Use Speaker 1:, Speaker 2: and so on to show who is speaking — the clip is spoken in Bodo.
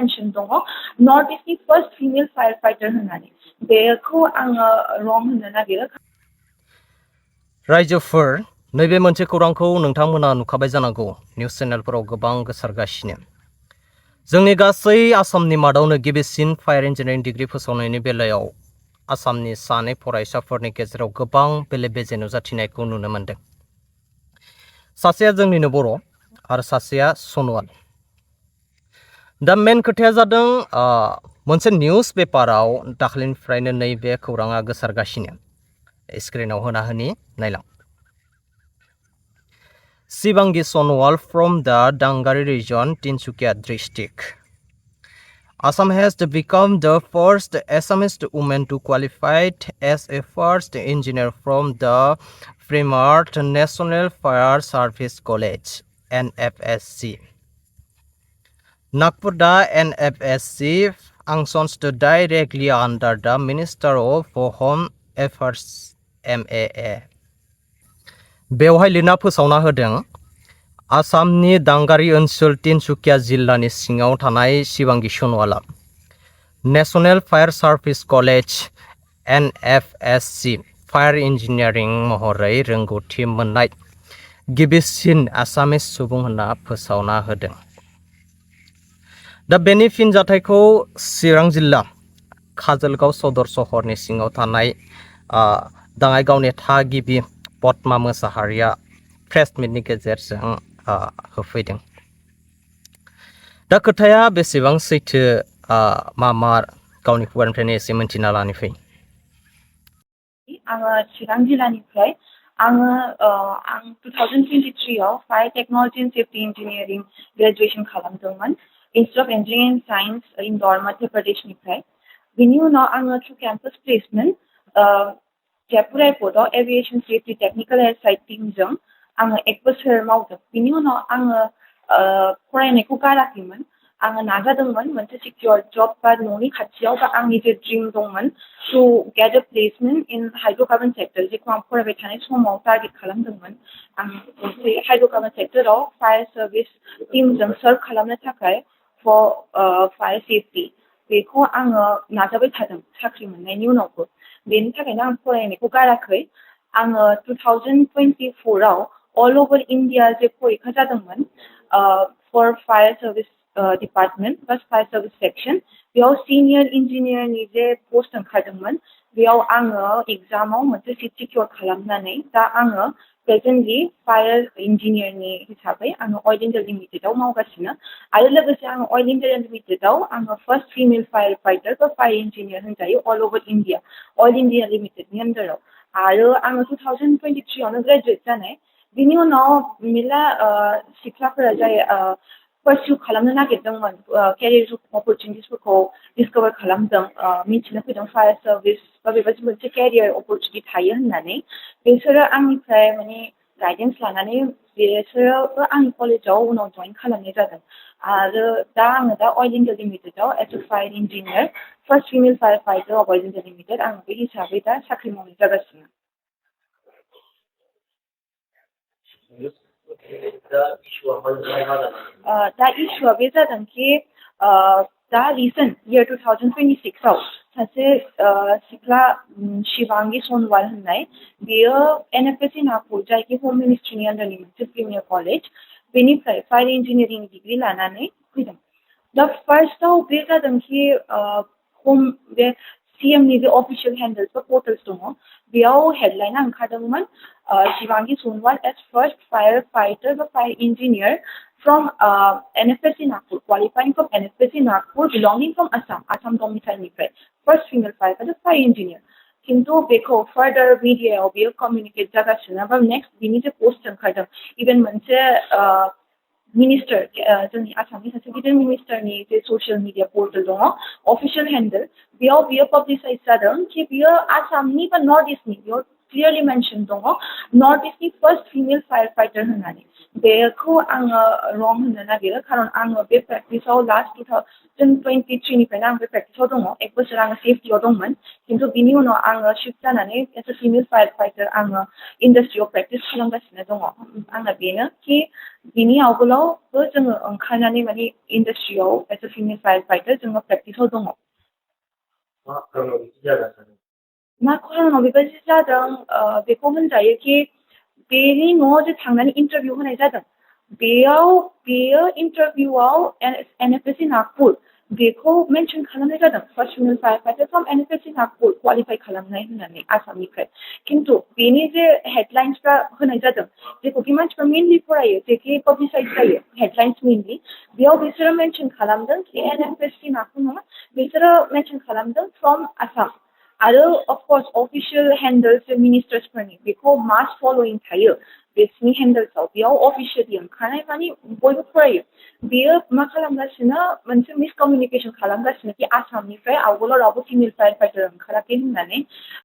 Speaker 1: mention दङ नर्थ इस्टनि फर्स्ट फिमेल फायर फाइटार होननानै बेखौ आङो रं होननो नागिरो
Speaker 2: रायजोफोर नैबे मोनसे खौरांखौ नोंथांमोना नुखाबाय जानांगौ निउस चेनेलफोराव गोबां गोसारगासिनो जोंनि गासै आसामनि मादावनो गिबिसिन फायार इन्जिनियारिं डिग्री फोसावनायनि बेलायाव आसामनि सानै फरायसाफोरनि गेजेराव गोबां बेले-बेजे नुजाथिनायखौ नुनो मोनदों सासेया जोंनिनो बर' आरो सासेया सनवाल दा मेन खोथाया जादों मोनसे निउस पेपाराव दाखालिनिफ्रायनो नैबे खौराङा गोसारगासिनो स्क्रिनाव होना होनि नायलां Sibangi Sonowal from the Dangari region, Tinsukia district. Assam has become the first Assamese woman to qualify as a first engineer from the Pramad National Fire Service College, NFSC. Nagpur the NFSC functions directly under the Minister of Home Affairs, MAA. बेवहाय लिरना फोसावना होदों आसामनि दांगारी ओनसोल तिनसुकिया जिल्लानि सिङाव थानाय सिबांगि सनवाला national fire service college NFSC fire engineering महरै रोंगौथि मोननाय गिबिसिन आसामिस सुबुं होनना फोसावना होदों दा बेनि फिनजाथायखौ चिरां जिल्ला काजलगांव सदर सहरनि सिङाव थानाय बङाइगावनि थागिबि पद्मा मोसाहारिया प्रेस मिटनि गेजेरजों होफैदों दा खोथाया बेसेबां सैथो मा गावनि खुगानिफ्रायनो एसे मिन्थिना लानि फै
Speaker 1: आङो चिरां जिल्लानिफ्राय आं 2023 आव fire technology and safety engineering graduation खालामदोंमोन institute of engineering science Indore Madhya प्रदेशनिफ्राय बिनि उनाव आङो थ्रू कैंपस प्लेसमेंट जयपुर एयरपोर्टआव aviation safety technical airside टीमजों आङो 1 बोसोर मावदों बिनि उनाव आङो फरायनायखौ गाराखैमोन आङो नाजादोंमोन मोनसे सिक्योर जब बा न'नि खाथियाव बा आंनि जे ड्रीम दंमोन to get a placement in hydrocarbon sector जेखौ आं फरायबाय थानाय समाव टारगेट खालामदोंमोन आं मोनसे हाइड्रोकार्बन सेक्टराव फायर सर्विस टीमजों सर्व खालामनो थाखाय फर फायर सेफ्टी बेखौ आङो नाजाबाय थादों साख्रि मोननायनि उनावबो बेनि थाखायनो आं फरायनायखौ गाराखै आङो 2024 आव ऑल ओवर इंडिया जे परीक्षा जादोंमोन फर फायर सर्विस डिपार्टमेंट बा फायर सर्विस सेक्शन बेयाव सीनियर इंजीनियरनि जे पोस्ट ओंखारदोंमोन बेयाव आङो एग्जामाव मोनसे सीट सिक्योर खालामनानै दा आङो प्रेजेंटलि फायर इंजीनियरनि हिसाबै आङो ऑयल इंडिया लिमिटेडआव मावगासिनो आरो लोगोसे आङो ऑयल इंडिया लिमिटेडआव आङो फर्स्ट फीमेल फायर फाइटर बा फायर इंजीनियर होनजायो all over India Oil India लिमिटेडनि अंडराव आरो आङो 2023 आवनो ग्रेजुएट जानाय बिनि उनाव मेरला सिख्लाफोरा जाय परस्यू खालामनो नागिरदोंमोन केरियर अपरचुनिटिसफोरखौ डिस्कवर खालामदों मिथिनो फैदों फायर सर्विस बा बेबायदि मोनसे केरियर अपरचुनिटि थायो होननानै बिसोरो आंनिफ्राय माने गाइडेन्स लानानै बिसोरो आंनि कलेजाव उनाव जइन खालामनाय जादों आरो दा आङो दा ऑयल इंडिया लिमिटेडआव as a fire engineer first female fire fighter of Oil India Limited आं बे हिसाबै दा साख्रि मावनाय जागासिनो दा इशुआ बे जादों कि दा रिसेंट इयर 2026 आव सासे सिख्ला शिवांगी सोनवाल होननाय बेयो NFSC नागपुर जायखि होम मिनिस्ट्रिनि अंडरनि मोनसे प्रिमियर कलेज बेनिफ्राय फायर इंजीनियरिंग डिग्री लानानै फैदों दा फार्स्टआव बे जादों कि होम बे CMनि जे अफिशियल हैंडल्स बा पोर्टल्स दङ बेयाव हेडलाइना ओंखारदोंमोन Shivangi Sonwal as first fire fighter बा fire engineer from NFSC Nagpur, qualifying from NFSC Nagpur, belonging from Assam domicile first female firefighter, fire engineer. किंतु बेखौ फर्दर मीडियायाव बेयो कम्युनिकेट जागासिनो बा नेक्स्ट बिनि जे पोस्ट ओंखारदों इभेन मोनसे मिनिस्टार जोंनि आसामनि सासे गिदिर मिनिस्टारनि जे ससियेल मिडिया पोर्टल दङ अफिशियल हैंडल बेयाव बियो पाब्लिसाइज जादों कि बियो आसामनि बा नर्थ इस्टनि बेयाव क्लियारलि मेनसन दङ नर्थ इस्टनि फार्स्ट फिमेल फायार फाइटार होननानै बेखौ आङो रं होननो नागिरो खारन आङो बे प्रेक्टिसाव लास्ट 2023 निफ्रायनो आं बे प्रेक्टिसाव दङ एक बोसोर आङो सेफ्टियाव दंमोन खिन्थु बिनि उनाव आङो शिफ्ट जानानै age a female fire fighter आङो इन्डास्ट्रियाव प्रेक्टिस खालामगासिनो दङ आंना बेनो कि बिनि आवगोलावबो जोङो ओंखारनानै माने इन्डास्ट्रियाव as a female fire fighter जोङो प्रेक्टिसाव दङ मा खौराङाव बेबायदि जादों बेखौ होनजायो कि बेनि न'आव जे थांनानै इन्टारभिउ होनाय जादों बेयो इन्टारभिउआव NFSC नागपुर बेखौ मेनसन खालामनाय जादों first female fire fighter from NFSC Nagpur qualify खालामनाय होननानै आसामनिफ्राय खिन्थु बेनि जे हेडलाइन्सफ्रा होनाय जादों जेखौखि मानसिफ्रा मेनलि फरायो जेखि पाब्लिसाइज जायो हेडलाइन्स मेनलि बेयाव बिसोरो मेनसन खालामदों कि NFSC नागपुर नङा बिसोरो मेनसन खालामदों फ्रम आसाम आरो अफकर्स अफिसियेल हेन्डेल्स मिनिस्टार्सफोरनि बेखौ मास फलोइं थायो बिसोरनि हेन्डेल्सआव बेयाव अफिसियेलि ओंखारनाय माने बयबो फरायो बेयो मा खालामगासिनो मोनसे मिसकमिउनिकेसन खालामगासिनो कि आसामनिफ्राय आवगोलाव रावबो फिमेल फायार फाइटार ओंखाराखै होननानै